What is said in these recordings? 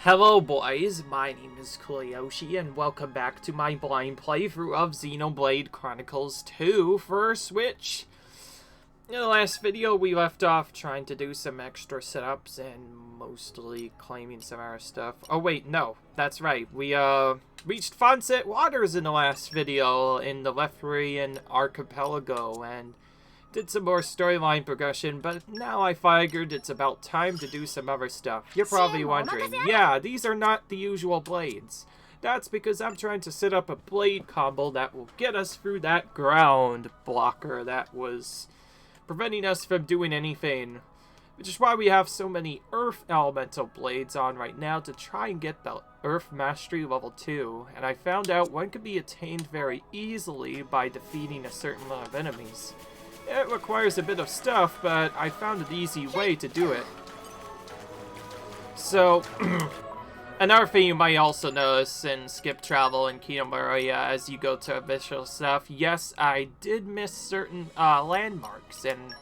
Hello boys, my name is Kuliyoshi and welcome back to my blind playthrough of Xenoblade Chronicles 2 for Switch. In the last video we left off trying to do some extra setups and mostly claiming some of our stuff. Oh wait, no, that's right. We reached Fonset Waters in the last video in the Lethrian Archipelago and did some more storyline progression, but now I figured it's about time to do some other stuff. You're probably wondering, yeah, these are not the usual blades. That's because I'm trying to set up a blade combo that will get us through that ground blocker that was preventing us from doing anything. Which is why we have so many Earth Elemental blades on right now to try and get the Earth Mastery level 2. And I found out one can be attained very easily by defeating a certain amount of enemies. It requires a bit of stuff, but I found an easy way to do it. So, another thing you might also notice in skip travel in Kingdom Area as you go to official stuff, yes, I did miss certain landmarks, and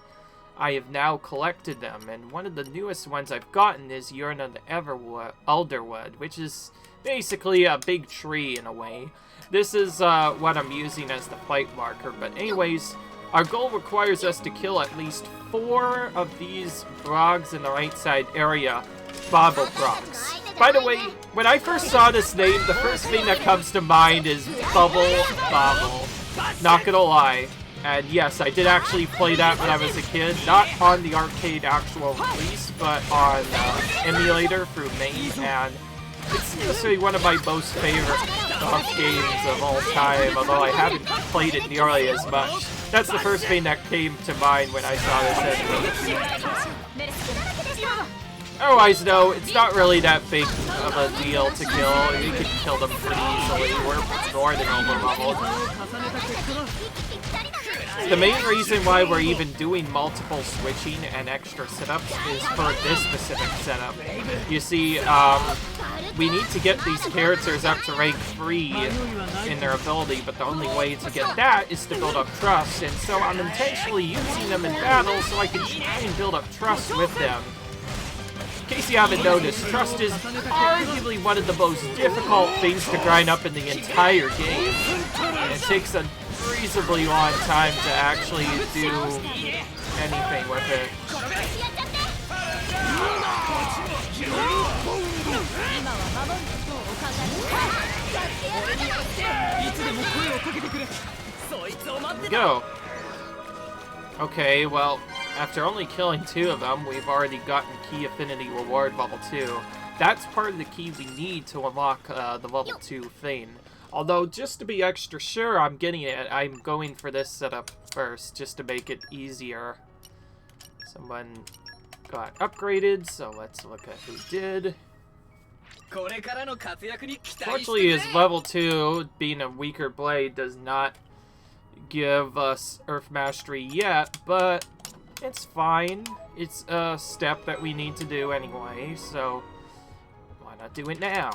I have now collected them. And one of the newest ones I've gotten is Urn of the Elderwood, which is basically a big tree in a way. This is what I'm using as the fight marker, but anyways, our goal requires us to kill at least 4 of these frogs in the right side area, Bobble Frogs. By the way, when I first saw this name, the first thing that comes to mind is Bubble Bobble. Not gonna lie. And yes, I did actually play that when I was a kid, not on the arcade actual release, but on emulator through MAME, and it's honestly one of my most favorite games of all time, although I haven't played it nearly as much. That's the first thing that came to mind when I saw this enemy. Otherwise, though, it's not really that big of a deal to kill. You can kill them pretty easily. We're more than over-leveled. The main reason why we're even doing multiple switching and extra setups is for this specific setup. You see, we need to get these characters up to rank 3 in their ability, but the only way to get that is to build up trust, and so I'm intentionally using them in battle so I can try and build up trust with them. In case you haven't noticed, trust is arguably one of the most difficult things to grind up in the entire game, and it takes a reasonably long time to actually do anything with it. Go. Okay, well, after only killing 2 of them, we've already gotten Key Affinity Reward level 2. That's part of the key we need to unlock the level 2 thing. Although, just to be extra sure I'm getting it, I'm going for this setup first, just to make it easier. Someone got upgraded, so let's look at who did. Fortunately, his level 2, being a weaker blade, does not give us Earth Mastery yet, but it's fine. It's a step that we need to do anyway, so why not do it now?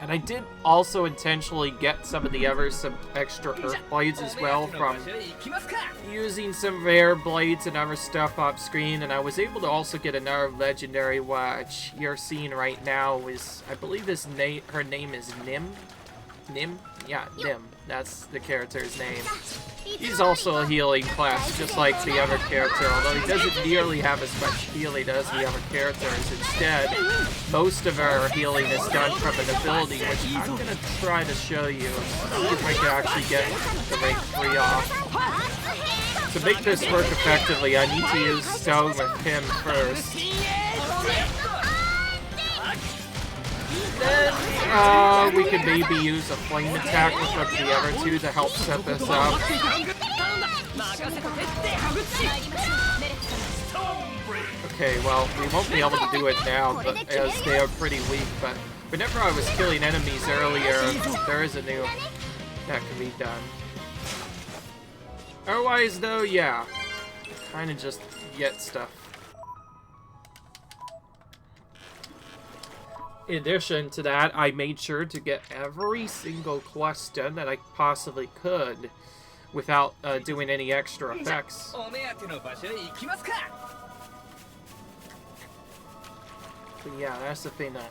And I did also intentionally get some of the some extra Earth Blades as well from using some rare blades and other stuff off screen, and I was able to also get another legendary watch you're seeing right now is, I believe her name is Nim? Nim? Yeah, Nim. That's the character's name. He's also a healing class, just like the other character, although he doesn't nearly have as much healing as the other characters. Instead, most of our healing is done from an ability, which I'm going to try to show you. See if I can actually get the rank 3 off. To make this work effectively, I need to use Stone with him first. Then, we could maybe use a flame attack with the other 2 to help set this up. Okay, well, we won't be able to do it now, but as they are pretty weak, but whenever I was killing enemies earlier, there is a new that can be done. Otherwise, though, yeah, kind of just get stuff. In addition to that, I made sure to get every single quest done that I possibly could without doing any extra effects. But yeah, that's the thing that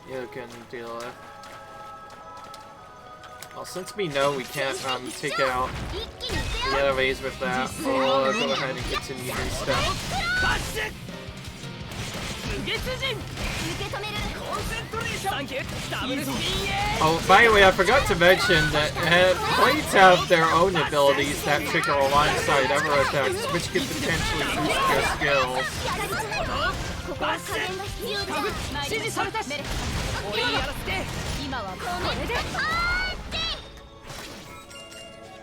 you can deal with. Well, since we know we can't take out the enemies with that, we'll go ahead and continue this stuff. Oh, by the way, I forgot to mention that blades have their own abilities that trigger alongside other attacks, which could potentially boost your skills.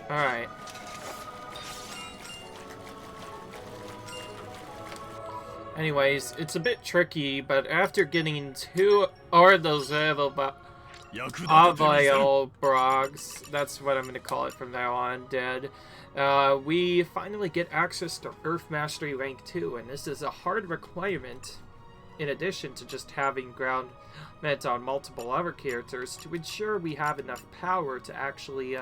Alright. Anyways, it's a bit tricky, but after getting 2 or those Avail Brogs, that's what I'm going to call it from now on, dead, we finally get access to Earth Mastery Rank 2, and this is a hard requirement, in addition to just having ground meant on multiple other characters, to ensure we have enough power to actually,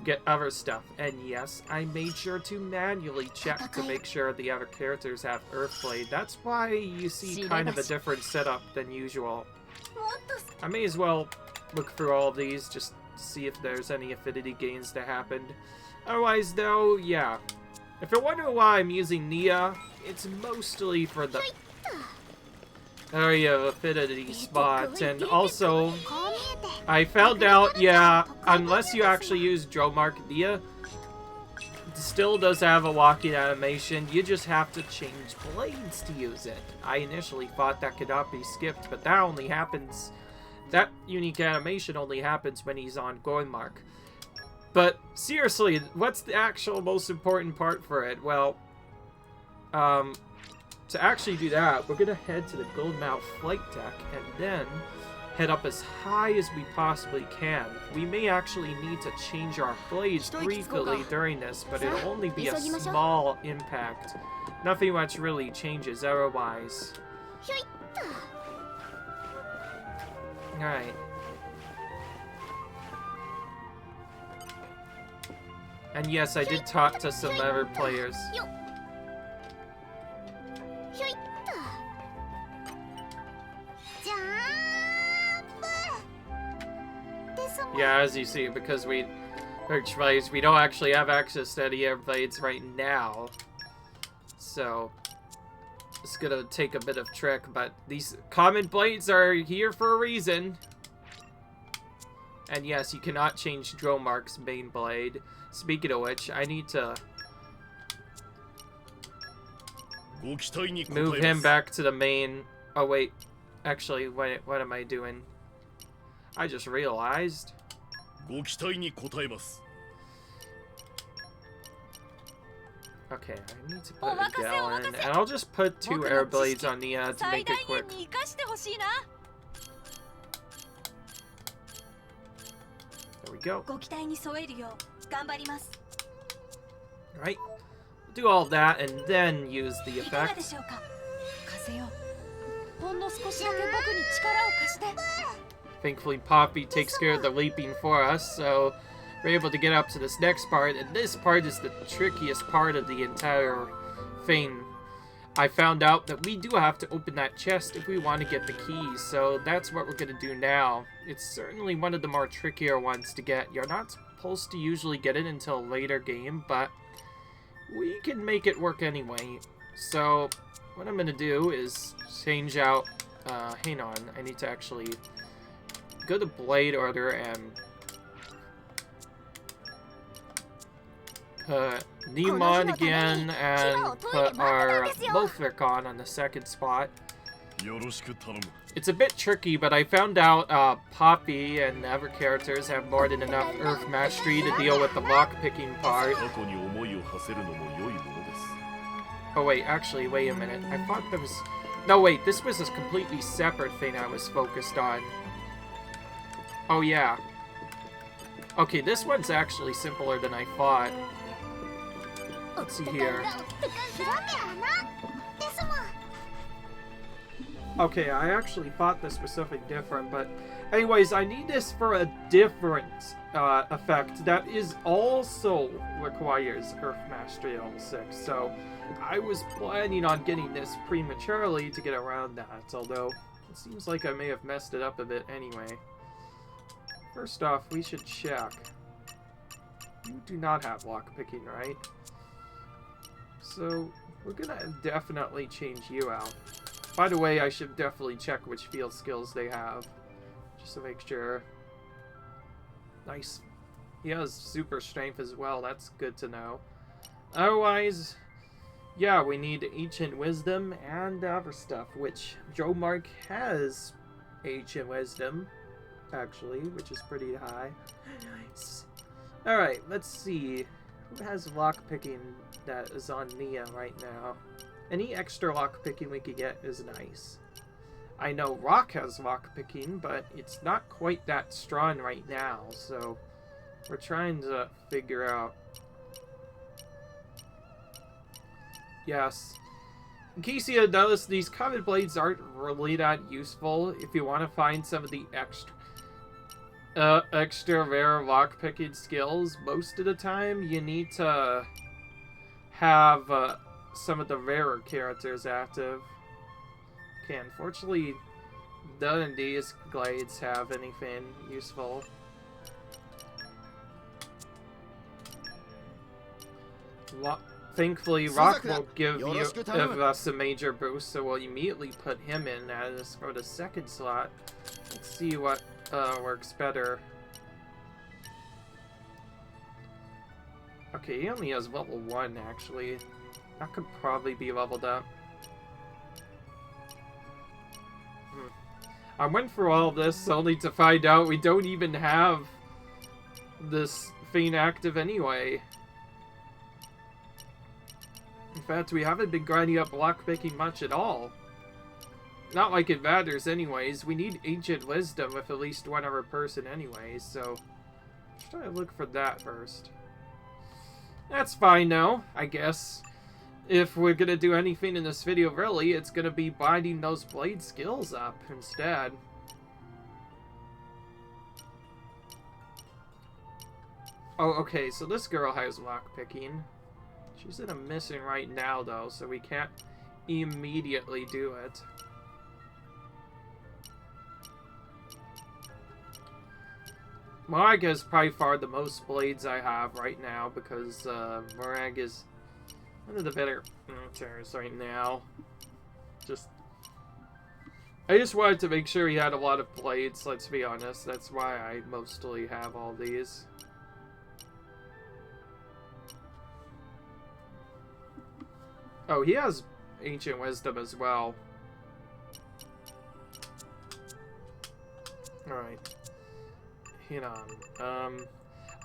get other stuff. And yes, I made sure to manually check to make sure the other characters have Earthblade. That's why you see kind of a different setup than usual. I may as well look through all of these just to see if there's any affinity gains that happened. Otherwise though, yeah. If you're wondering why I'm using Nia, it's mostly for the area of affinity spot, and also I found out, yeah, unless you actually use Dromark Nia, it still does have a walking animation. You just have to change blades to use it. I initially thought that could not be skipped, but that only happens, that unique animation only happens when he's on Goldmouth. But seriously, what's the actual most important part for it? Well, to actually do that, we're gonna head to the Goldmouth flight deck and then head up as high as we possibly can. We may actually need to change our blades briefly during this, but it'll only be a small impact. Nothing much really changes otherwise. Alright. And yes, I did talk to some other players. Yeah, as you see, because we don't actually have access to any air blades right now. So it's gonna take a bit of trick, but these common blades are here for a reason. And yes, you cannot change Dromark's main blade. Speaking of which, I need to move him back to the main. Oh wait, actually, what am I doing? I just realized. Okay, I need to put a gallon, and I'll just put 2 air blades on Nia to make it quick. There we go. Right. Do all that and then use the effect. Thankfully, Poppy takes care of the leaping for us, so we're able to get up to this next part, and this part is the trickiest part of the entire thing. I found out that we do have to open that chest if we want to get the keys, so that's what we're going to do now. It's certainly one of the more trickier ones to get. You're not supposed to usually get it until a later game, but we can make it work anyway. So what I'm going to do is change out, hang on, I need to actually go to Blade Order and put Nemon again and put our Lothric on the second spot. It's a bit tricky, but I found out Poppy and other characters have more than enough Earth Mastery to deal with the lock-picking part. Oh wait, actually, wait a minute. I thought there was... No wait, this was a completely separate thing I was focused on. Oh yeah. Okay, this one's actually simpler than I thought. Let's see here. Okay, I actually thought this was something different, but anyways, I need this for a different effect that is also requires Earth Mastery level 6, so I was planning on getting this prematurely to get around that, although it seems like I may have messed it up a bit anyway. First off, we should check. You do not have lockpicking, right? So, we're gonna definitely change you out. By the way, I should definitely check which field skills they have, just to make sure. Nice. He has super strength as well, that's good to know. Otherwise, yeah, we need Ancient Wisdom and other stuff, which Joe Mark has Ancient Wisdom, actually, which is pretty high. Nice. Alright, let's see. Who has lockpicking that is on Nia right now? Any extra lockpicking we could get is nice. I know Rock has lockpicking, but it's not quite that strong right now, so we're trying to figure out. Yes. In case you had noticed, these common blades aren't really that useful if you want to find some of the extra rare lockpicking skills. Most of the time, you need to have some of the rarer characters active. Okay, unfortunately, none of these glades have anything useful. Thankfully, Rock will give us a major boost, so we'll immediately put him in as for the second slot. Let's see what works better. Okay, he only has level 1, actually. That could probably be leveled up. I went through all this only to find out we don't even have this thing active anyway. In fact, we haven't been grinding up lockpicking much at all. Not like it matters anyways. We need Ancient Wisdom with at least one other person anyways, so let's try to look for that first. That's fine now, I guess. If we're gonna do anything in this video, really, it's gonna be binding those blade skills up instead. Oh, okay, so this girl has lockpicking. She's in a missing right now, though, so we can't immediately do it. Morag is by far the most blades I have right now, because Morag is one of the better characters right now. I just wanted to make sure he had a lot of blades, let's be honest. That's why I mostly have all these. Oh, he has Ancient Wisdom as well. Alright. Hang on.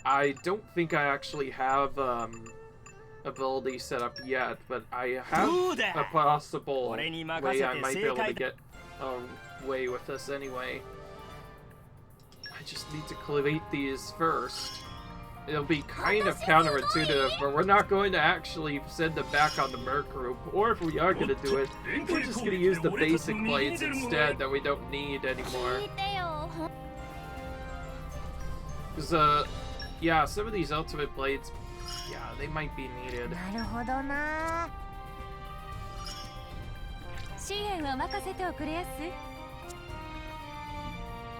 I don't think I actually have, ability set up yet, but I have a possible way I might be able to get away with this anyway. I just need to collate these first. It'll be kind of counterintuitive, but we're not going to actually send them back on the Merc group, or if we are going to do it, we're just going to use the basic blades instead that we don't need anymore. Because, yeah, some of these ultimate blades, yeah, they might be needed.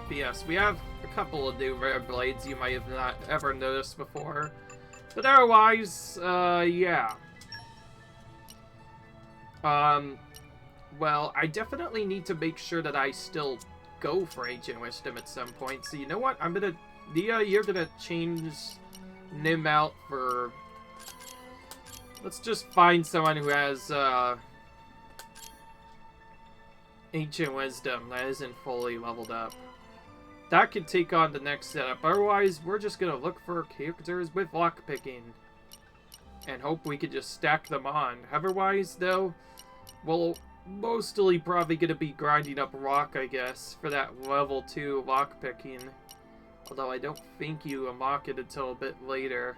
But yes, we have a couple of new rare blades you might have not ever noticed before. But otherwise, yeah. Well, I definitely need to make sure that I still go for Ancient Wisdom at some point. So you know what? I'm gonna... Nia, you're gonna change Nim out for... Let's just find someone who has, Ancient Wisdom that isn't fully leveled up. That could take on the next setup. Otherwise, we're just gonna look for characters with lockpicking. And hope we can just stack them on. Otherwise, though, we'll mostly probably gonna be grinding up Rock, I guess, for that level 2 lockpicking. Although I don't think you unlock it until a bit later.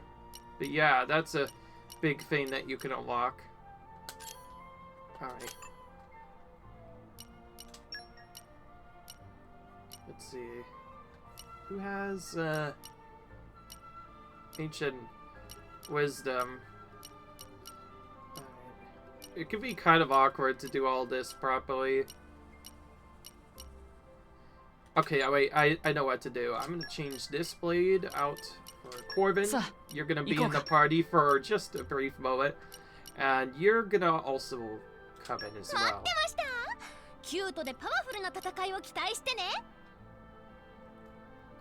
But yeah, that's a big thing that you can unlock. Alright. Let's see. Who has ancient wisdom? It could be kind of awkward to do all this properly. Okay, wait, I know what to do. I'm gonna change this blade out for Corbin. You're gonna be in the party for just a brief moment. And you're gonna also come in as well.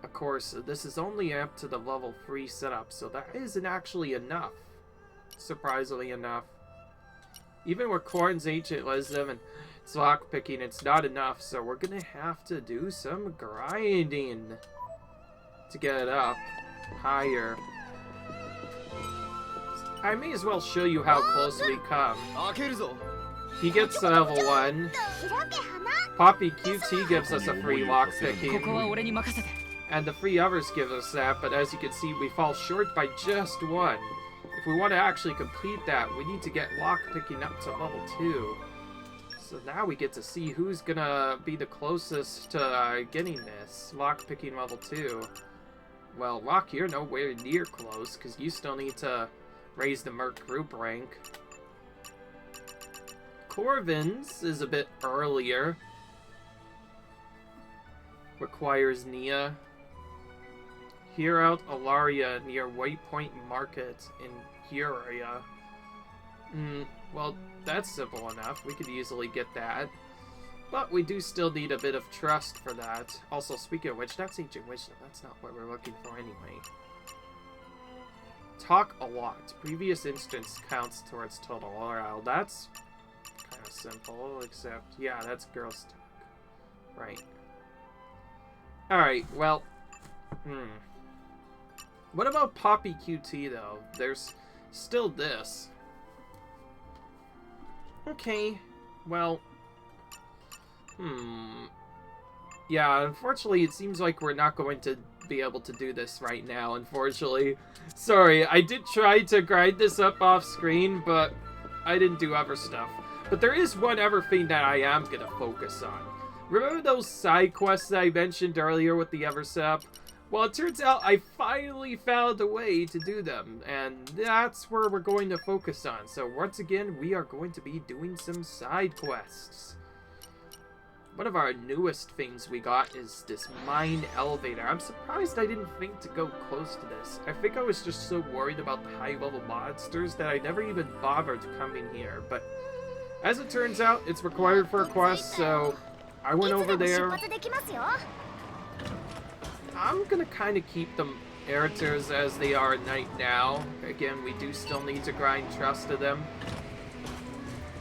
Of course, this is only up to the level 3 setup, so that isn't actually enough. Surprisingly enough. Even with Corn's ancient wisdom and lockpicking, it's not enough, so we're gonna have to do some grinding to get it up higher. I may as well show you how close we come. He gets to level 1. Poppy QT gives us a free lockpicking. And the 3 others give us that, but as you can see, we fall short by just 1. If we want to actually complete that, we need to get lockpicking up to level 2. So now we get to see who's gonna be the closest to getting this. Lockpicking level 2. Well, Locke, you're nowhere near close, because you still need to raise the Merc group rank. Corvin's is a bit earlier. Requires Nia. Hear out Alaria near Waypoint Market in Huria. Well, that's simple enough. We could easily get that. But we do still need a bit of trust for that. Also, speaking of which, that's ancient wisdom. That's not what we're looking for anyway. Talk a lot. Previous instance counts towards total morale. That's kind of simple, except, yeah, that's girls talk. Right. Alright, well, what about Poppy QT, though? There's still this. Okay, well, yeah, unfortunately, it seems like we're not going to be able to do this right now, unfortunately. Sorry, I did try to grind this up off screen, but I didn't do other stuff. But there is one other thing that I am going to focus on. Remember those side quests that I mentioned earlier with the Eversap? Well, it turns out I finally found a way to do them, and that's where we're going to focus on. So once again, we are going to be doing some side quests. One of our newest things we got is this mine elevator. I'm surprised I didn't think to go close to this. I think I was just so worried about the high-level monsters that I never even bothered coming here. But as it turns out, it's required for a quest, so I went over there. I'm gonna kind of keep them airters as they are right now. Again, we do still need to grind trust to them.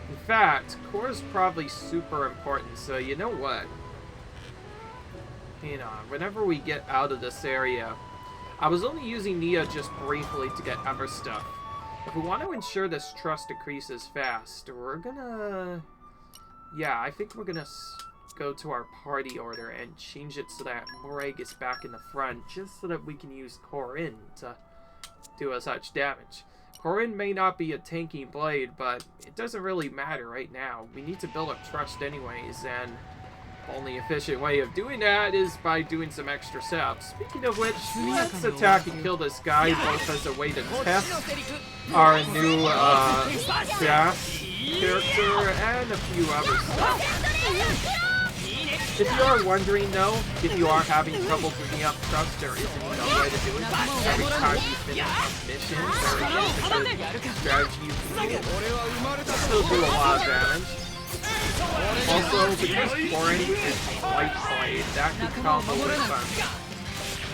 In fact, core is probably super important, so you know what? Hang on, whenever we get out of this area, I was only using Nia just briefly to get other stuff. If we want to ensure this trust decreases fast, we're gonna... Yeah, I think we're gonna go to our party order and change it so that Morag is back in the front, just so that we can use Corin to do as much damage. Corin may not be a tanky blade, but it doesn't really matter right now. We need to build up trust anyways, and the only efficient way of doing that is by doing some extra steps. Speaking of which, let's attack and kill this guy, both as a way to test our new Jazz character and a few other stuff. If you are wondering, though, if you are having trouble bringing up trust, there isn't no way to do it. Every time you finish a mission, there is a good strategy you can use. Still do a lot of damage. Also, because Corin is light blade, that can combo with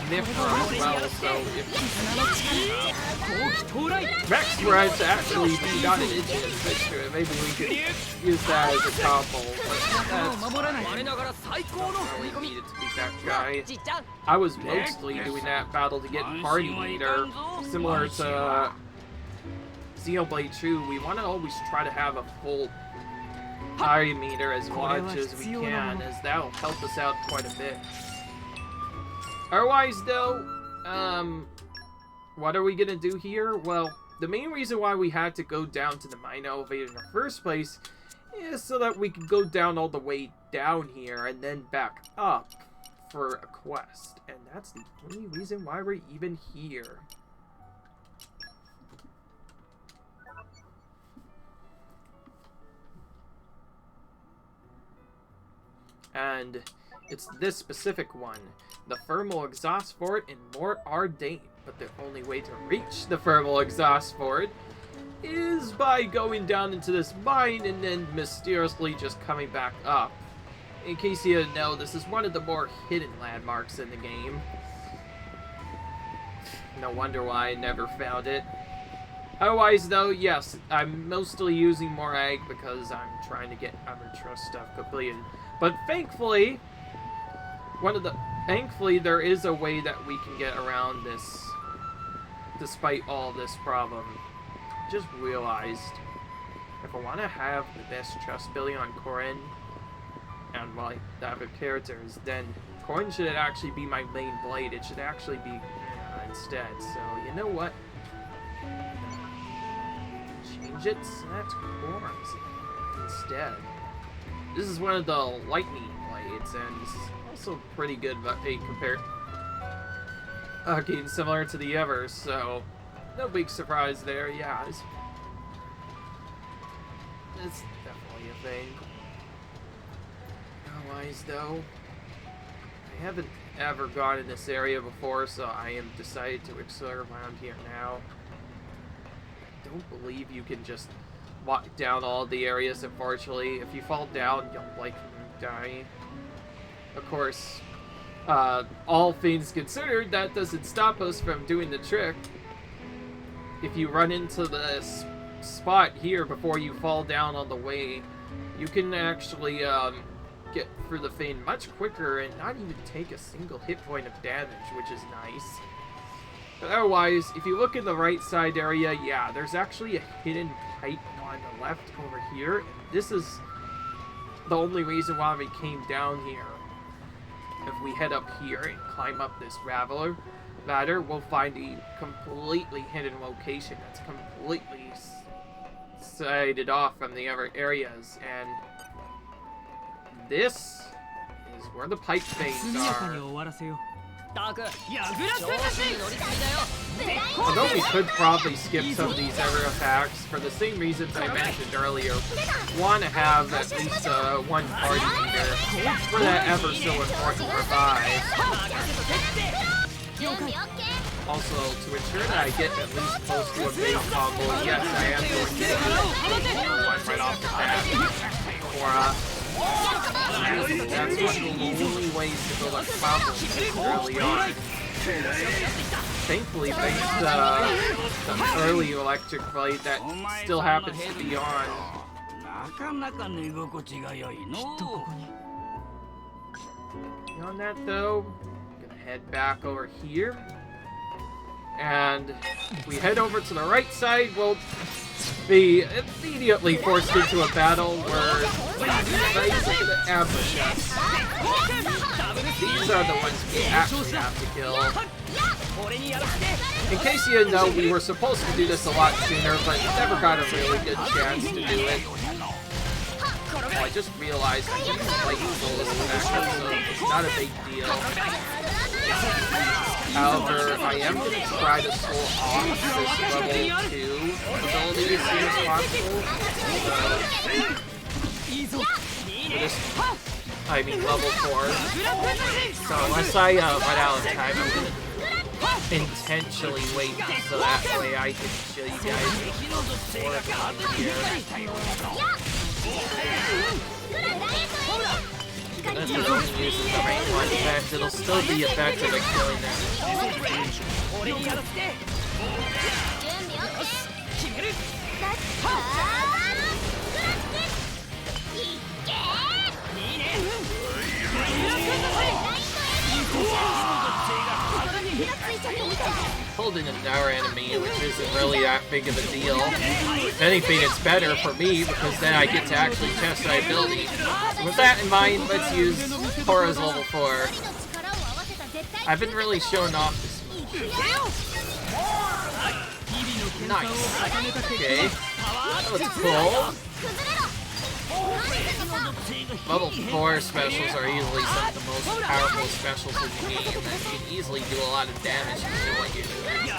Nifra as well, so if Rex Red's actually not an inch in the picture, maybe we could use that as a combo, but that's not really needed to beat that guy. I was mostly doing that battle to get party leader, similar to Xenoblade 2. We want to always try to have a full party meter as much as we can, as that'll help us out quite a bit. Otherwise, though, what are we gonna do here? Well, the main reason why we had to go down to the mine elevator in the first place is so that we could go down all the way down here and then back up for a quest, and that's the only reason why we're even here. And it's this specific one, the thermal exhaust fort in Mort Ardain. But the only way to reach the thermal exhaust fort is by going down into this mine and then mysteriously just coming back up. In case you didn't know, this is one of the more hidden landmarks in the game. No wonder why I never found it. Otherwise, though, yes, I'm mostly using more egg because I'm trying to get other trust stuff completed. But thankfully, thankfully there is a way that we can get around this, despite all this problem. Just realized, if I want to have the best trust building on Corin and like the other characters, then Corin should actually be my main blade. It should actually be instead. So you know what? Change it so that's Corin's instead. This is one of the lightning blades, and this is also pretty good compared game similar to the others, so no big surprise there. Yeah, it's definitely a thing. Otherwise, though, I haven't ever gone in this area before, so I am decided to explore around here now. I don't believe you can just walk down all the areas, unfortunately. If you fall down, you'll like die. Of course, all things considered, that doesn't stop us from doing the trick. If you run into this spot here before you fall down on the way, you can actually get through the thing much quicker and not even take a single hit point of damage, which is nice. But otherwise, if you look in the right side area, yeah, there's actually a hidden pipe on the left over here. And this is the only reason why we came down here. If we head up here and climb up this ladder, we'll find a completely hidden location that's completely sided off from the other areas. And this is where the pipe veins are. Although we could probably skip some of these other attacks, for the same reasons I mentioned earlier, want to have at least one party leader for that ever so important revive. Also, to ensure that I get at least close to a base combo, yes, I am going to do one right off the bat. That's one of the only ways to build up combos early on. Thankfully, thanks to the early electric blade that still happens to be on. Beyond that, though, I'm gonna head back over here. And if we head over to the right side, we'll be immediately forced into a battle where these are the ambushes. These are the ones we actually have to kill. In case you didn't know, we were supposed to do this a lot sooner, but never got a really good chance to do it. Oh, I just realized I can like this action, so it's not a big deal. However, I am going to try to pull off this level 2 ability as soon as possible. For this, I mean level 4. So unless I run out of time, I'm going to intentionally wait so that way I can show you guys more of here. Unless it only uses the range 1 effect, it'll still be effective at killing them. Pulled in another enemy, which isn't really that big of a deal. If anything, it's better for me, because then I get to actually test my ability. So with that in mind, let's use Hora's level 4. I've been really showing off this move. Nice. Okay. That was cool. Level 4 specials are easily some of the most powerful specials in the game, and you can easily do a lot of damage to what you're doing.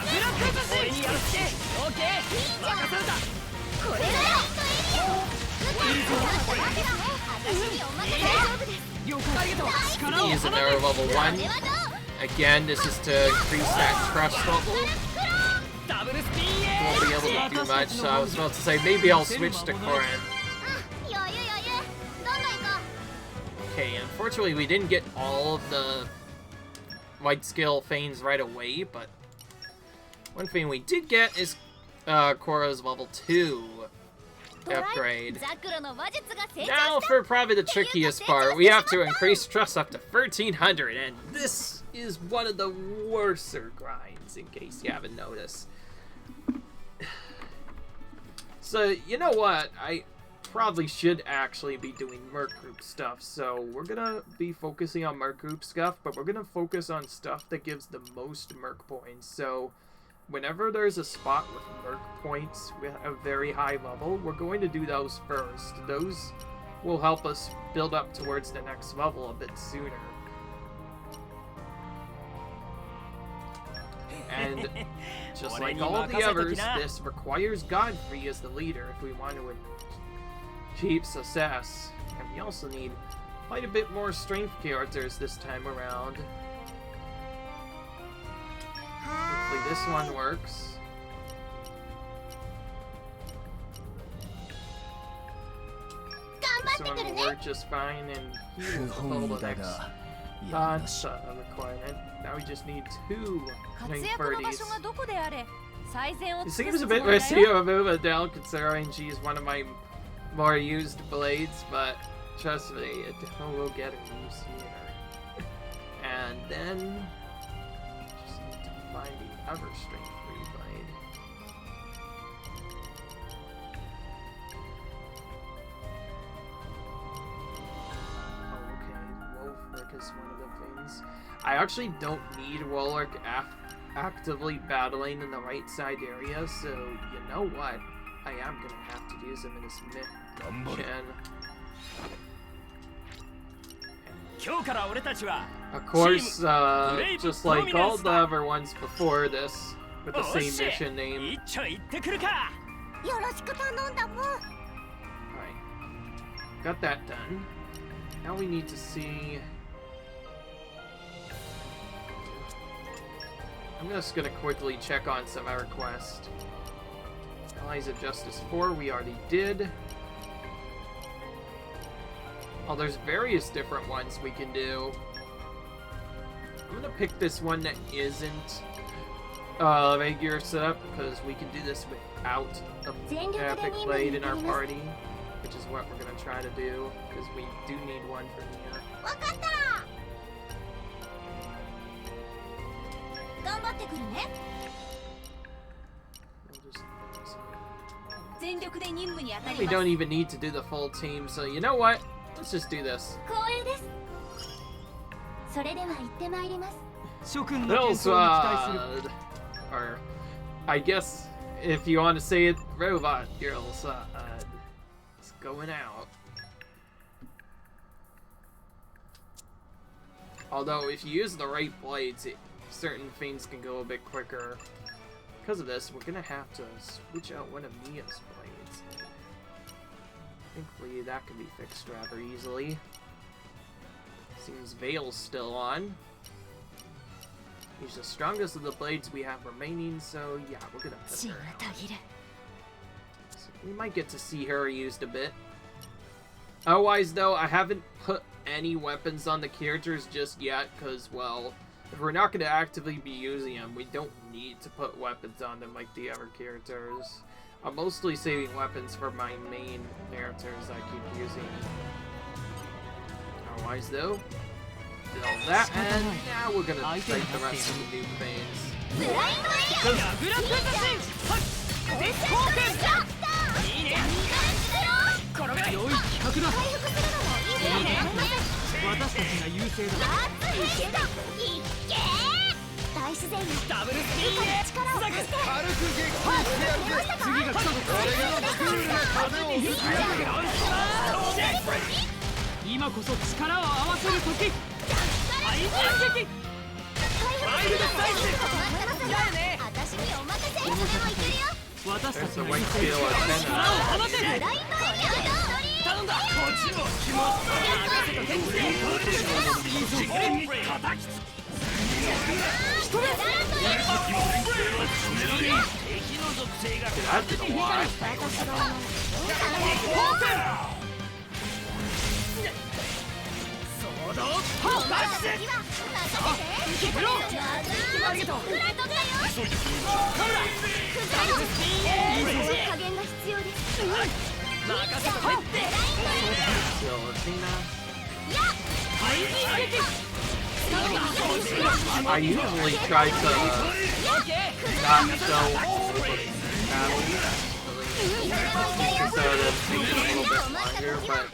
Use an arrow level 1. Again, this is to increase that trust level. Won't be able to do much, so I was about to say maybe I'll switch to Koran. Okay, unfortunately we didn't get all of the white skill feigns right away, but one thing we did get is Korra's level 2 upgrade. Now for probably the trickiest part, we have to increase trust up to 1300, and this is one of the worser grinds, in case you haven't noticed. So, you know what? I probably should actually be doing Merc Group stuff, so we're gonna be focusing on Merc Group stuff, but we're gonna focus on stuff that gives the most Merc points. So whenever there's a spot with Merc points with a very high level, we're going to do those first. Those will help us build up towards the next level a bit sooner. And just like all of the others, this requires Godfrey as the leader if we want to achieve success. And we also need quite a bit more strength characters this time around. Hopefully this one works. This one will work just fine, and he will fulfill the next requirement. Now we just need 2 strength birdies. It seems a bit risky to remove Adele considering she's one of my more used blades, but trust me, Adele will get her use here. And then just need to find the other strength 3 blade. Wolfric is one of the things. I actually don't need Wolfric actively battling in the right side area, so you know what? I am gonna have to use him in this mission. Of course, just like all the other ones before this, with the same mission name. Alright, got that done. Now we need to see... I'm just gonna quickly check on some other quests. Allies of Justice 4, we already did. Oh, there's various different ones we can do. I'm gonna pick this one that isn't regular setup, because we can do this without an epic blade in our party, which is what we're gonna try to do, because we do need one from here. We don't even need to do the full team, so you know what? Let's just do this. Girlswad! Or, I guess, if you want to say it, Robot Girlswad. It's going out. Although, if you use the right blades, certain things can go a bit quicker. Because of this, we're gonna have to switch out one of Mia's blades. Thankfully, that can be fixed rather easily. Seems Veil's still on. He's the strongest of the blades we have remaining, so yeah, we're gonna put her out. So we might get to see her used a bit. Otherwise, though, I haven't put any weapons on the characters just yet, because, well, if we're not going to actively be using them, we don't need to put weapons on them like the other characters. I'm mostly saving weapons for my main characters I keep using. Otherwise, though, did all that, and now we're going to take the rest of the new things. There's a white scale antenna. That did a lot. I usually try to not go battles so that it takes a little bit longer, but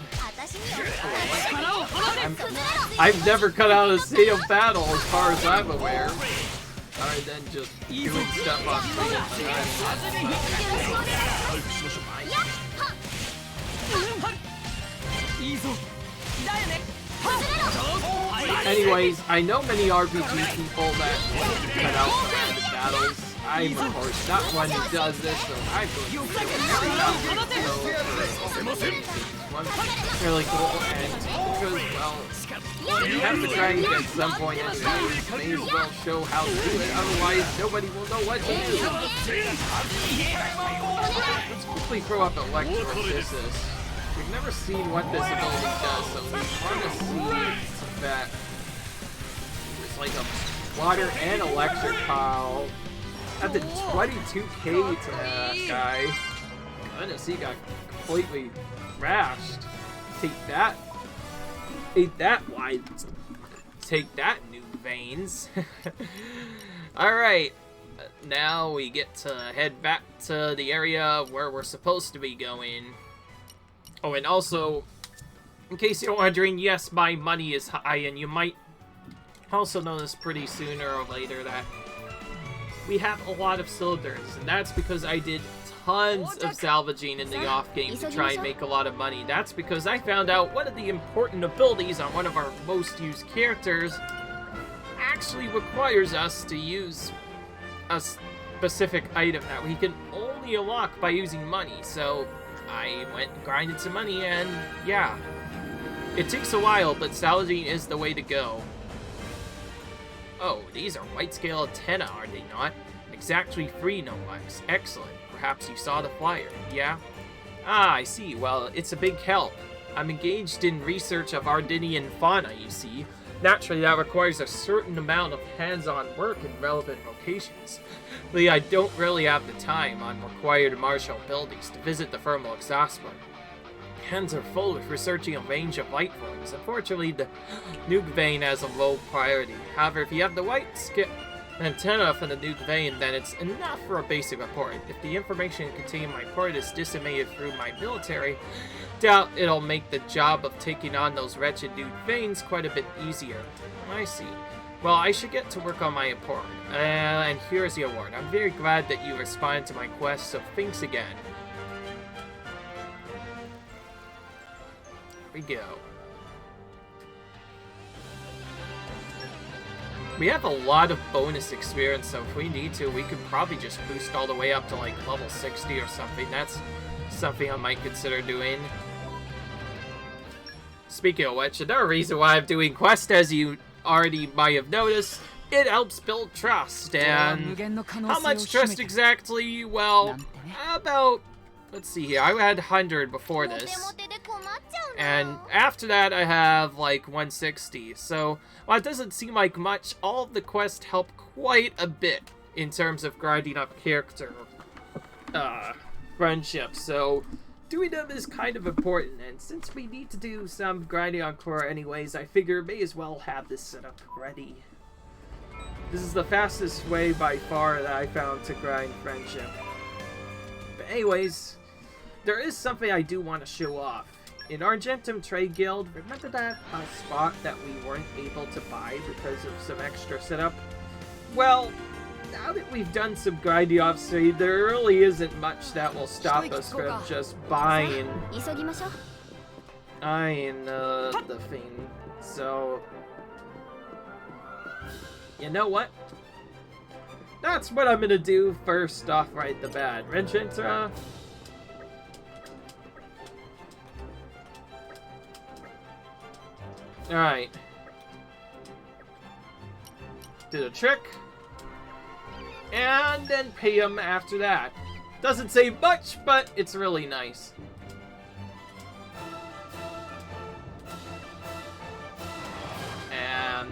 I've never cut out a single battle as far as I'm aware. Other than just doing stuff on Anyways, I know many RPG people that cut out random battles. I'm, of course, not one who does this, so I'm going to do every battle. So, really cool, and because, well, you have to try it at some point anyways. May as well show how to do it, otherwise nobody will know what to do. Let's quickly throw up Electrolysis. We've never seen what this ability does, so we want to see that it's like a water and electric pile. At the 22k to that guy. Goodness, he got completely thrashed. Take that. Ain't that wide. Take that, new veins. Alright. Now we get to head back to the area where we're supposed to be going. Oh, and also, in case you're wondering, yes, my money is high, and you might also notice pretty sooner or later that we have a lot of cylinders, and that's because I did tons of salvaging in the off-game to try and make a lot of money. That's because I found out one of the important abilities on one of our most used characters actually requires us to use a specific item that we can only unlock by using money, so I went and grinded some money, and yeah. It takes a while, but salvaging is the way to go. Oh, these are white scale antenna, are they not? Exactly 3 no less. Excellent. Perhaps you saw the flyer, yeah? Ah, I see. Well, it's a big help. I'm engaged in research of Ardinian fauna, you see. Naturally, that requires a certain amount of hands-on work in relevant locations. I don't really have the time on required martial abilities to visit the thermal exhaustion. Hands are full with researching a range of light forms. Unfortunately, the nuke vein has a low priority. However, if you have the white antenna from the nuke vein, then it's enough for a basic report. If the information contained in my report is disseminated through my military, doubt it'll make the job of taking on those wretched nuke veins quite a bit easier. I see. Well, I should get to work on my report. And here's the award. I'm very glad that you responded to my quest, so thanks again. Here we go. We have a lot of bonus experience, so if we need to, we could probably just boost all the way up to like level 60 or something. That's something I might consider doing. Speaking of which, another reason why I'm doing quests, as you already might have noticed, it helps build trust. And how much trust exactly? Well, about, let's see here, I had 100 before this. And after that, I have like 160. So, while it doesn't seem like much, all of the quests help quite a bit in terms of grinding up character friendships. So, doing them is kind of important. And since we need to do some grinding on Cora anyways, I figure may as well have this setup ready. This is the fastest way by far that I found to grind friendship. But anyways, there is something I do want to show off. In Argentum Trade Guild, remember that spot that we weren't able to buy because of some extra setup? Well, now that we've done some grinding off stream, there really isn't much that will stop us from just buying the thing. So, you know what? That's what I'm gonna do first off right the bat. Renchitra. Alright. Did a trick. And then pay him after that. Doesn't say much, but it's really nice. And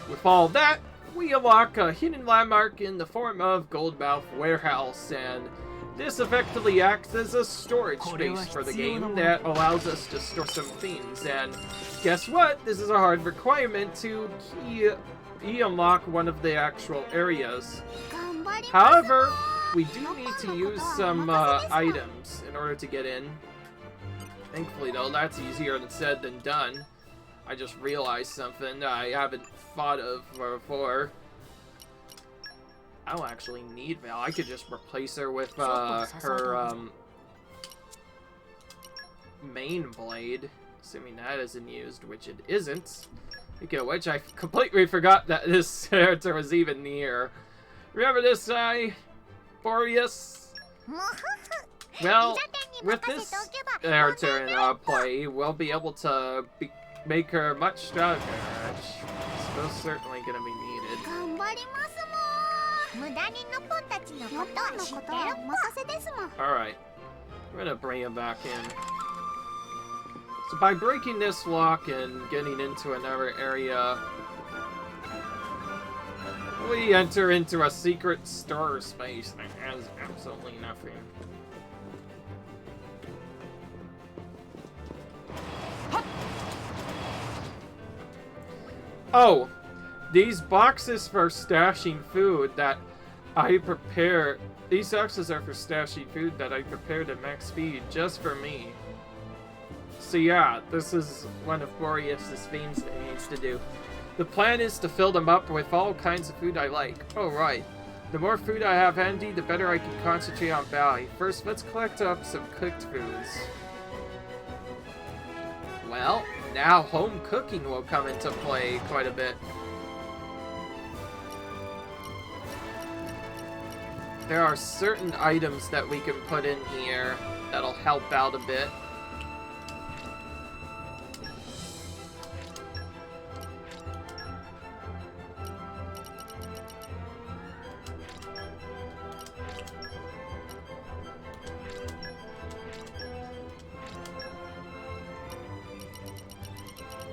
with all that, we unlock a hidden landmark in the form of Goldmouth Warehouse, and this effectively acts as a storage space for the game that allows us to store some things. And guess what? This is a hard requirement to unlock one of the actual areas. However, we do need to use some items in order to get in. Thankfully, though, that's easier said than done. I just realized something I haven't thought of before. I don't actually need Val. I could just replace her with her main blade, assuming that isn't used, which it isn't. Speaking of which, I completely forgot that this character was even near. Remember this guy, Boreas? Well, with this character in play, we'll be able to make her much stronger, which is most certainly going to be needed. Alright, we're going to bring him back in. So by breaking this lock and getting into another area, we enter into a secret store space that has absolutely nothing. Oh, these boxes for stashing food that I prepare. These boxes are for stashing food that I prepared at max speed just for me. So yeah, this is one of Boreas' things that he needs to do. The plan is to fill them up with all kinds of food I like. Oh right, the more food I have handy, the better I can concentrate on value. First, let's collect up some cooked foods. Well, now home cooking will come into play quite a bit. There are certain items that we can put in here that'll help out a bit.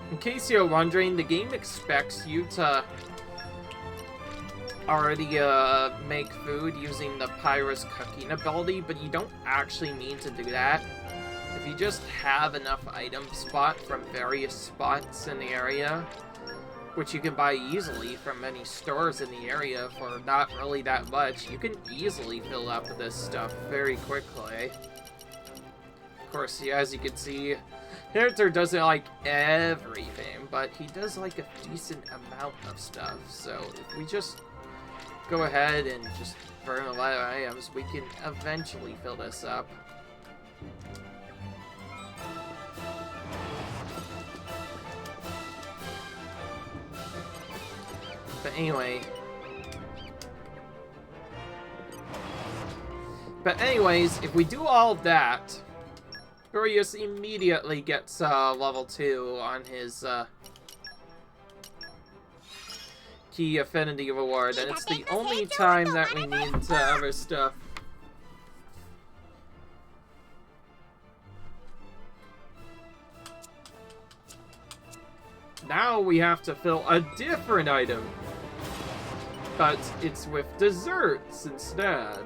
In case you're wondering, the game expects you to already make food using the Pyro's cooking ability, but you don't actually need to do that. If you just have enough items bought from various spots in the area, which you can buy easily from many stores in the area for not really that much, you can easily fill up this stuff very quickly. Of course, as you can see, character doesn't like everything, but he does like a decent amount of stuff. So if we just go ahead and just burn a lot of items, we can eventually fill this up. But anyways, if we do all of that, Boreas immediately gets level 2 on his key affinity reward, and it's the only time that we need other stuff. Now we have to fill a different item, but it's with desserts instead.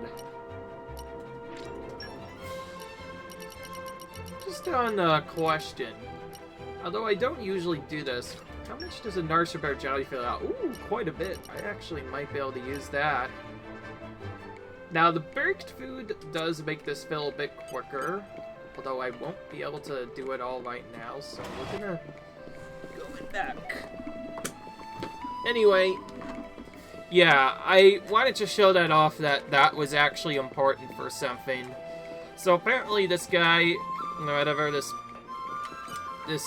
Just on a question, although I don't usually do this, how much does a Narsha Bear jelly fill out? Ooh, quite a bit. I actually might be able to use that. Now, the baked food does make this fill a bit quicker, although I won't be able to do it all right now, so we're gonna go back. Anyway, Yeah, I wanted to show that off, that was actually important for something. So apparently this guy, whatever, this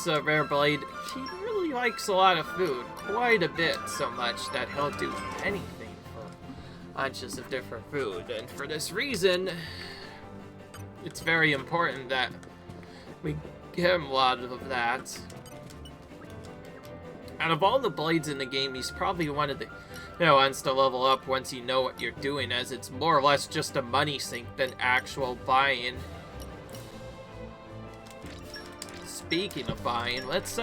rare blade, he really likes a lot of food. Quite a bit, so much that he'll do anything for bunches of different food. And for this reason, it's very important that we give him a lot of that. Out of all the blades in the game, he's probably one of the ones to level up once you know what you're doing, as it's more or less just a money sink than actual buying. Speaking of buying, let's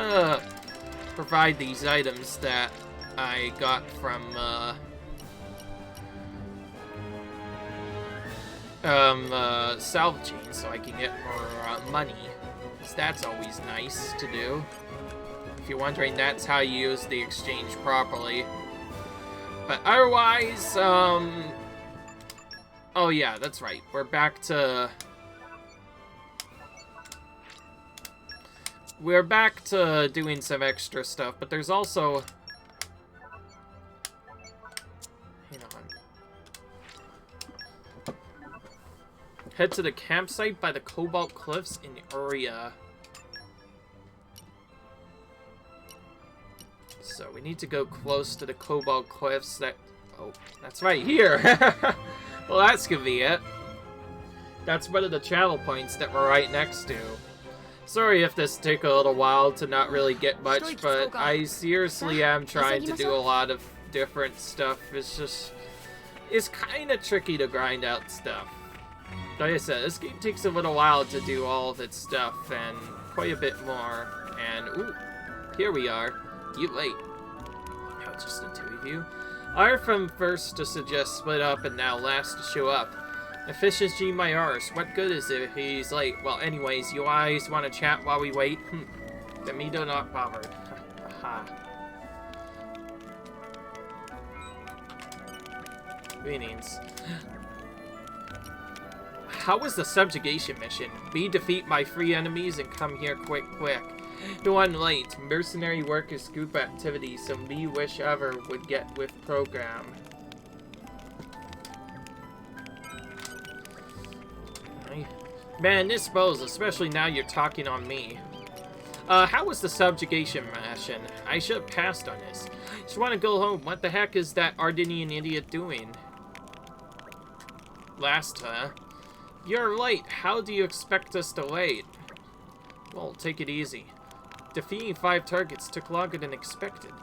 provide these items that I got from salvaging, so I can get more money. So that's always nice to do. If you're wondering, that's how you use the exchange properly. But otherwise, oh yeah, that's right. We're back to doing some extra stuff, but there's also... Hang on. Head to the campsite by the Cobalt Cliffs in Uria. So we need to go close to the Cobalt Cliffs that... Oh, that's right here! Well, that's convenient. That's one of the travel points that we're right next to. Sorry if this took a little while to not really get much, but I seriously am trying to do a lot of different stuff. It's kind of tricky to grind out stuff. Like I said, this game takes a little while to do all of its stuff, and quite a bit more. And, ooh, here we are. You wait. Now it's just the two of you. Are from first to suggest split up and now last to show up. Efficiency my arse. What good is it if he's late? Well, anyways, you guys want to chat while we wait? Then me do not bothered. Haha. Greetings. How was the subjugation mission? We defeat my 3 enemies and come here quick. The one late. Mercenary workers group activity, so me wish ever would get with program. Man, this blows, especially now you're talking on me. How was the subjugation mission? I should have passed on this. Just want to go home. What the heck is that Ardenian idiot doing? Last, huh? You're late. How do you expect us to wait? Well, take it easy. Defeating 5 targets took longer than expected.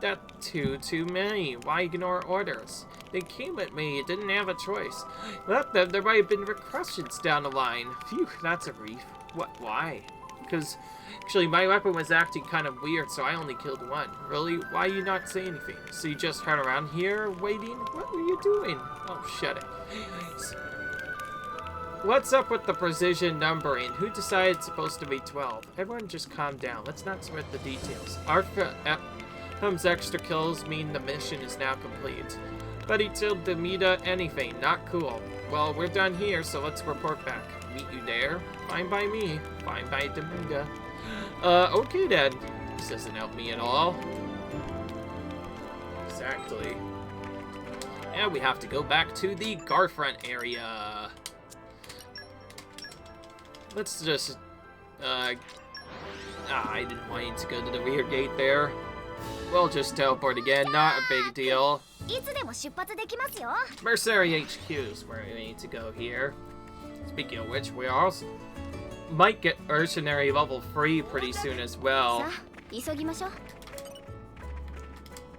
That too many. Why ignore orders? They came at me. You didn't have a choice. Without them, there might have been repercussions down the line. Phew, that's a relief. What? Why? Because, actually, my weapon was acting kind of weird, so I only killed 1. Really? Why you not say anything? So you just hung around here, waiting? What were you doing? Oh, shut it. What's up with the precision numbering? Who decided it's supposed to be 12? Everyone just calm down. Let's not sweat the details. Artham's extra kills mean the mission is now complete. But he told Demita anything. Not cool. Well, we're done here, so let's report back. Meet you there? Fine by me. Fine by Demita. Okay then. This doesn't help me at all. Exactly. And we have to go back to the Garfront area. Let's just, I didn't want you to go to the rear gate there. We'll just teleport again, not a big deal. Mercenary HQ is where we need to go here. Speaking of which, we also might get Mercenary level 3 pretty soon as well.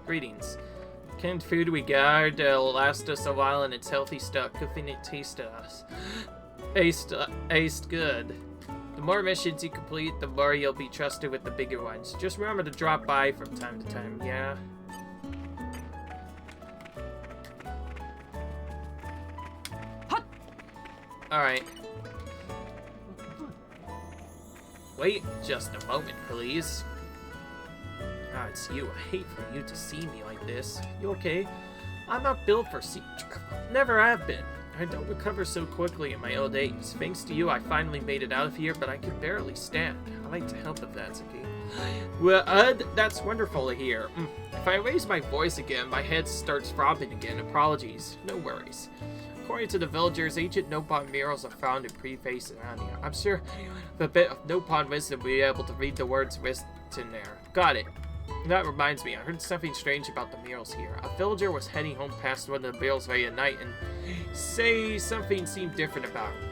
Greetings. Canned food we got will last us a while and it's healthy stuff. Good thing it tasted us. Aced good. The more missions you complete, the more you'll be trusted with the bigger ones. Just remember to drop by from time to time, yeah? Alright. Wait just a moment, please. Ah, it's you. I hate for you to see me like this. You okay? I'm not built for sea travel. Never have been. I don't recover so quickly in my old age. Thanks to you, I finally made it out of here, but I can barely stand. I'd like to help if that's okay. Well, that's wonderful to hear. If I raise my voice again, my head starts throbbing again. Apologies. No worries. According to the villagers, ancient Nopon murals are found in preface around here. I'm sure with a bit of Nopon wisdom we'll be able to read the words written there. Got it. That reminds me, I heard something strange about the murals here. A villager was heading home past one of the murals late at night and say something seemed different about him.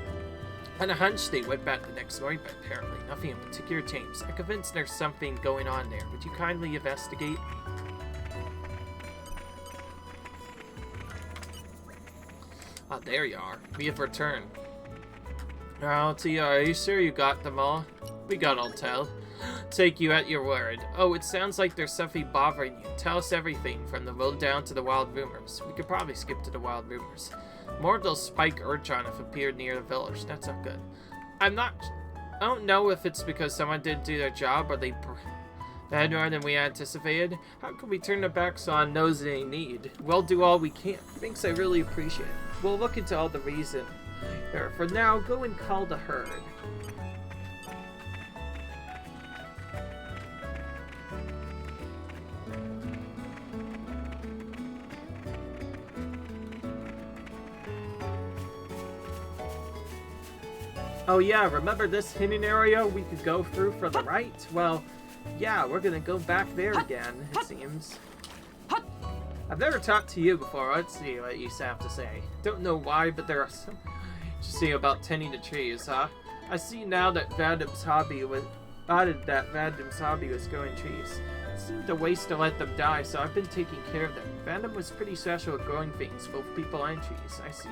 On a hunch, they went back the next morning, but apparently nothing in particular changed. I'm convinced there's something going on there. Would you kindly investigate? Ah, there you are. We have returned. Are you sure you got them all? We got all tell. Take you at your word. Oh, it sounds like there's something bothering you. Tell us everything, from the lowdown to the wild rumors. We could probably skip to the wild rumors. More of those spike urchin have appeared near the village. That's not good. I don't know if it's because someone didn't do their job or they had more than we anticipated. How can we turn their backs on those they need? We'll do all we can. Thanks, I really appreciate it. We'll look into all the reason. For now, go and call the herd. Oh yeah, remember this hidden area we could go through for the right? Well, yeah, we're gonna go back there again, it seems. I've never talked to you before. Let's see what you have to say. Don't know why, but there are some interesting about tending the trees, huh? I see now that Vandam's hobby was growing trees. It seemed a waste to let them die, so I've been taking care of them. Vandam was pretty special at growing things, both people and trees. I see.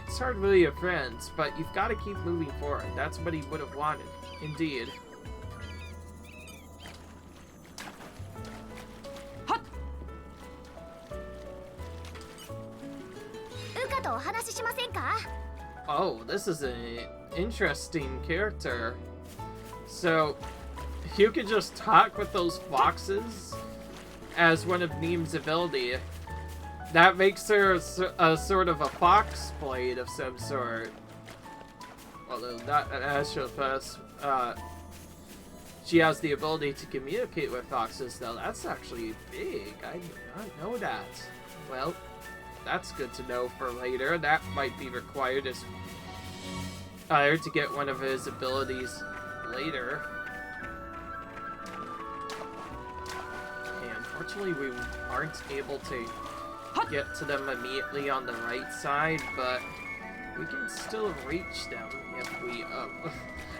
It's hard really your friends, but you've got to keep moving forward. That's what he would have wanted. Indeed. Oh, this is an interesting character. So, you could just talk with those foxes as one of Neem's ability. That makes her a sort of a fox blade of some sort. Although not an Astropass. She has the ability to communicate with foxes, though. That's actually big. I did not know that. Well, that's good to know for later. That might be required as to get one of his abilities later. Okay, unfortunately, we aren't able to get to them immediately on the right side, but we can still reach them if we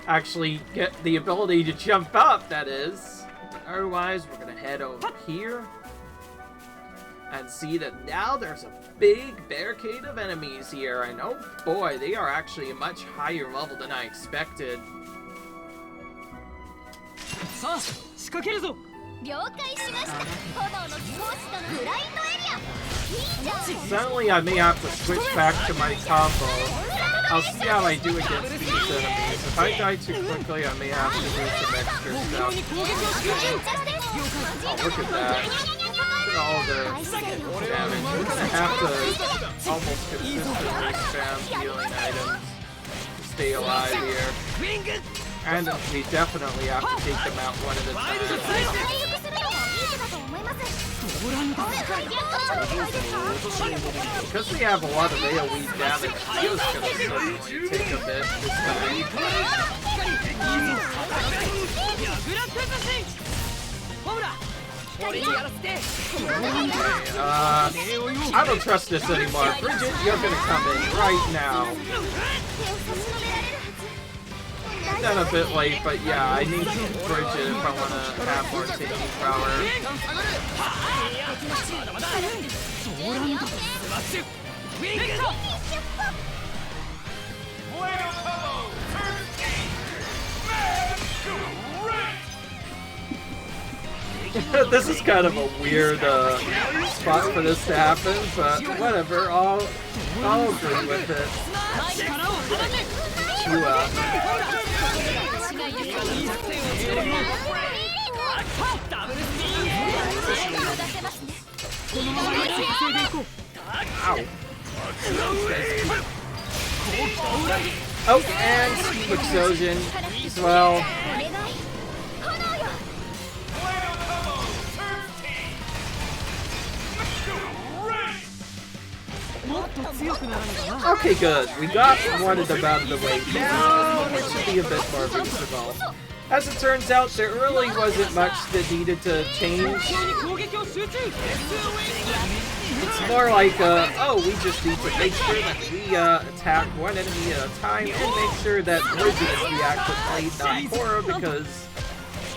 actually get the ability to jump up, that is. But otherwise, we're gonna head over here and see that now there's a big barricade of enemies here, and oh boy, they are actually a much higher level than I expected. Suddenly I may have to switch back to my combo. I'll see how I do against these enemies. If I die too quickly, I may have to do some extra stuff. Oh, look at that. Look at all the damage. We're gonna have to almost consistently spam healing items to stay alive here. And we definitely have to take them out one at a time. Because we have a lot of AoE damage, heal's gonna take a bit this time. I don't trust this anymore. Bridget, you're gonna come in right now. Done a bit late, but yeah, I need Bridget if I want to have more taking power. This is kind of a weird spot for this to happen, but whatever, I'll agree with it. Ow. Oh, and Explosion as well. Okay, good. We got one of them out of the way. Now it should be a bit more reasonable. As it turns out, there really wasn't much that needed to change. It's more like, oh, we just need to make sure that we attack one enemy at a time and make sure that Bridget is the active lead, not Cora, because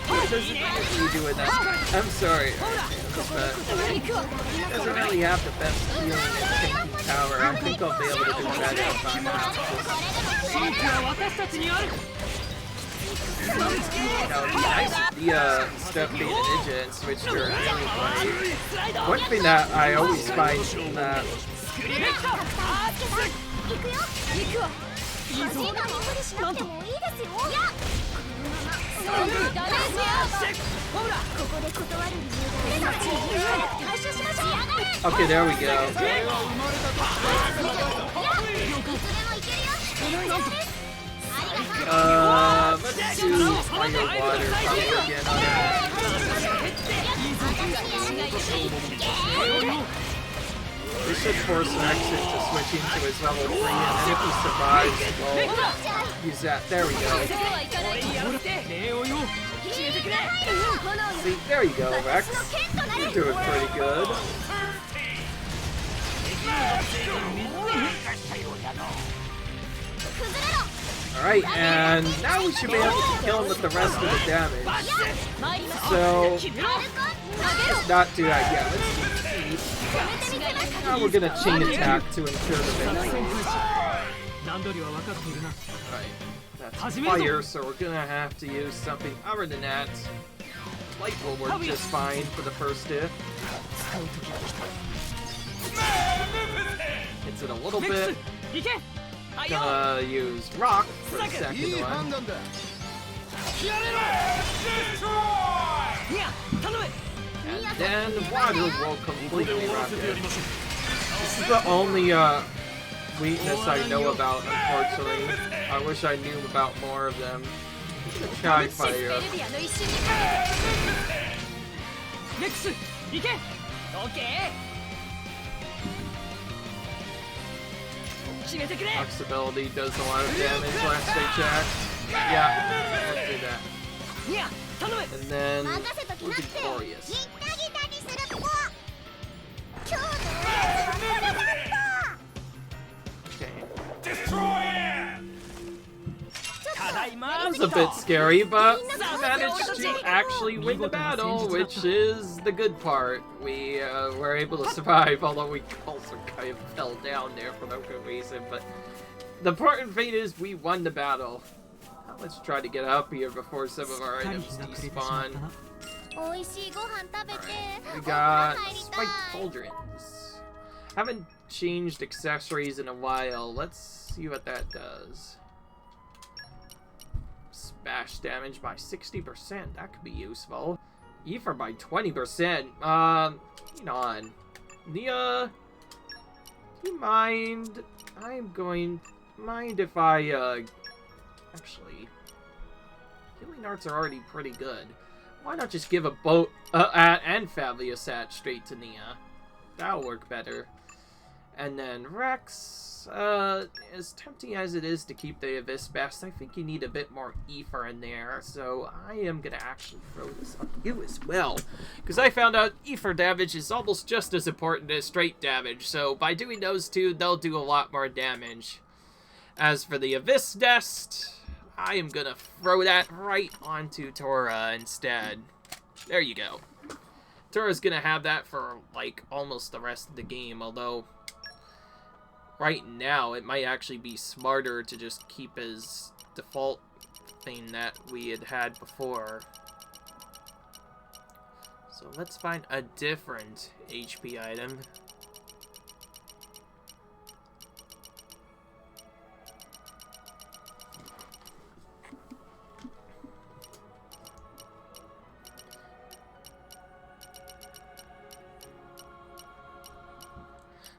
it doesn't need to be doing that. I'm sorry, but it doesn't really have the best healing and tanking power. I think I'll be able to do better if I have you know, it'd be nice if the stepped Beta Ninja and switched her healing blade. One thing that I always find that okay, there we go. Let's do fire water power again on that. We should force Rex into switching to his level 3, and then if he survives, we'll use that. There we go. See, there you go, Rex. You're doing pretty good. Alright, and now we should be able to kill him with the rest of the damage. So, let's not do that yet. Let's do T. Now we're gonna chain attack to ensure the victory. Alright, that's fire, so we're gonna have to use something other than that. Light will work just fine for the first hit. Hits it a little bit. Gonna use rock for the second one. And then water will completely rock it. This is the only weakness I know about, unfortunately. I wish I knew about more of them. Try fire. Rock's ability does a lot of damage last I checked. Yeah, let's do that. And then we'll do Glorious. Okay. That was a bit scary, but we managed to actually win the battle, which is the good part. We were able to survive, although we also kind of fell down there for no good reason. But the important thing is we won the battle. Now let's try to get up here before some of our items despawn. Alright, we got Spiked Pauldrons. Haven't changed accessories in a while. Let's see what that does. Bash damage by 60%. That could be useful. Ether by 20%. Hang on. Nia, do you mind? I'm going. Mind if I, actually, healing arts are already pretty good. Why not just give a boat, and Family Sat straight to Nia? That'll work better. And then Rex, as tempting as it is to keep the Abyss best, I think you need a bit more ether in there, so I am gonna actually throw this on you as well. Because I found out ether damage is almost just as important as straight damage, so by doing those two, they'll do a lot more damage. As for the Abyss Nest, I am gonna throw that right onto Tora instead. There you go. Tora's gonna have that for, like, almost the rest of the game, although right now it might actually be smarter to just keep his default thing that we had before. So let's find a different HP item.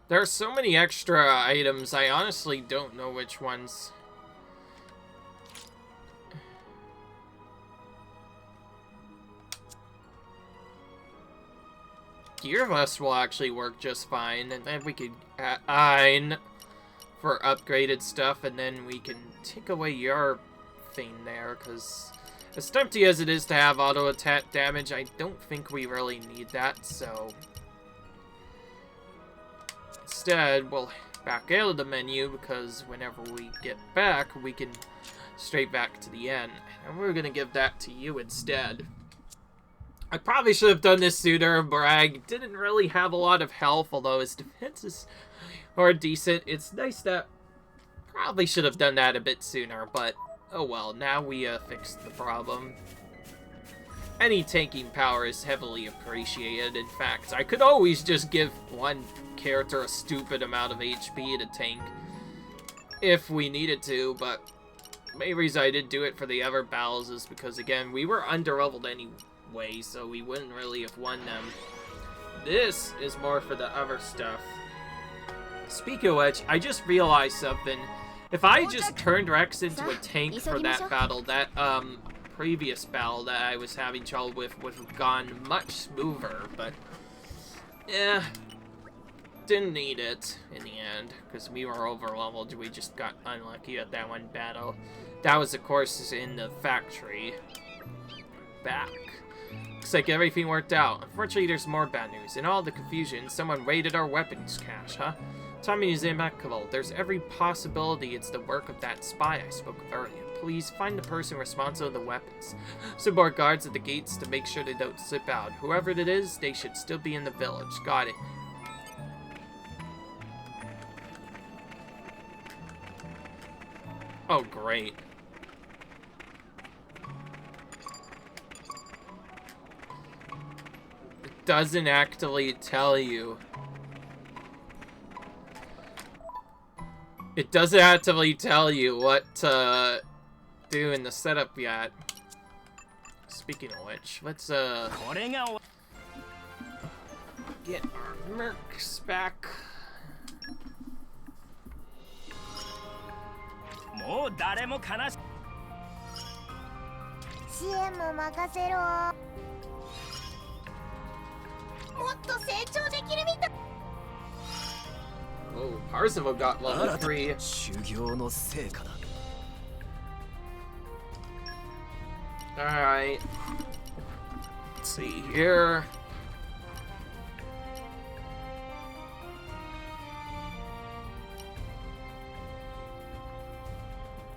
There are so many extra items, I honestly don't know which ones. Gear Vest will actually work just fine, and then we could add for upgraded stuff, and then we can take away your thing there, because as tempting as it is to have auto attack damage, I don't think we really need that, so instead we'll back out of the menu, because whenever we get back, we can straight back to the end, and we're gonna give that to you instead. I probably should have done this sooner. Bragg didn't really have a lot of health, although his defenses are decent. It's nice that probably should have done that a bit sooner, but oh well, now we fixed the problem. Any tanking power is heavily appreciated. In fact, I could always just give one character a stupid amount of HP to tank if we needed to, but the main reason I did do it for the other battles is because, again, we were underleveled anyway, so we wouldn't really have won them. This is more for the other stuff. Speaking of which, I just realized something. If I just turned Rex into a tank for that battle, that previous battle that I was having trouble with would have gone much smoother, but yeah, didn't need it in the end because we were overleveled. We just got unlucky at that one battle. That was, of course, in the factory. Back. Looks like everything worked out. Unfortunately, there's more bad news. In all the confusion, someone raided our weapons cache, huh? Tommy is immaculate. There's every possibility it's the work of that spy I spoke of earlier. Please find the person responsible for the weapons. Send more guards at the gates to make sure they don't slip out. Whoever it is, they should still be in the village. Got it. Oh, great. It doesn't actually tell you. It doesn't actively tell you what to do in the setup yet. Speaking of which, let's get our mercs back. Oh, Parzival got level 3. Alright. Let's see here.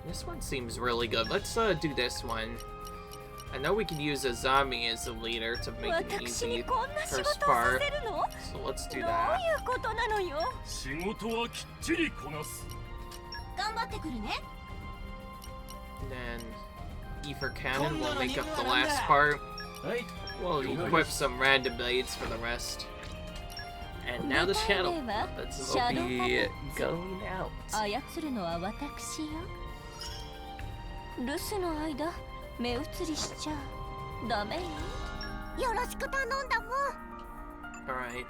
This one seems really good. Let's do this one. I know we can use a zombie as a leader to make it easy first part. So let's do that. And then Ether Cannon will make up the last part. We'll equip some random blades for the rest. And now the channel. Let's be going out. Alright.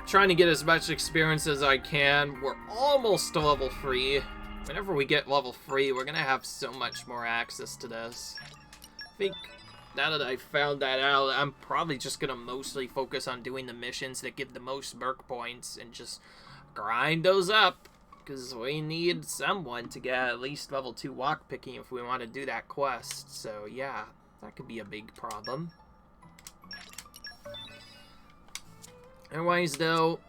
Trying to get as much experience as I can. We're almost to level 3. Whenever we get level 3, we're gonna have so much more access to this. I think now that I found that out, I'm probably just gonna mostly focus on doing the missions that give the most merc points and just grind those up. Because we need someone to get at least level 2 lockpicking if we want to do that quest. So yeah, that could be a big problem. Otherwise though,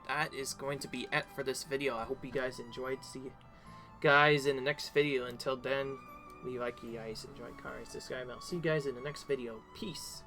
that is going to be it for this video. I hope you guys enjoyed. See you guys in the next video. Until then, leave a like, you guys enjoy cars. This guy, I'll see you guys in the next video. Peace.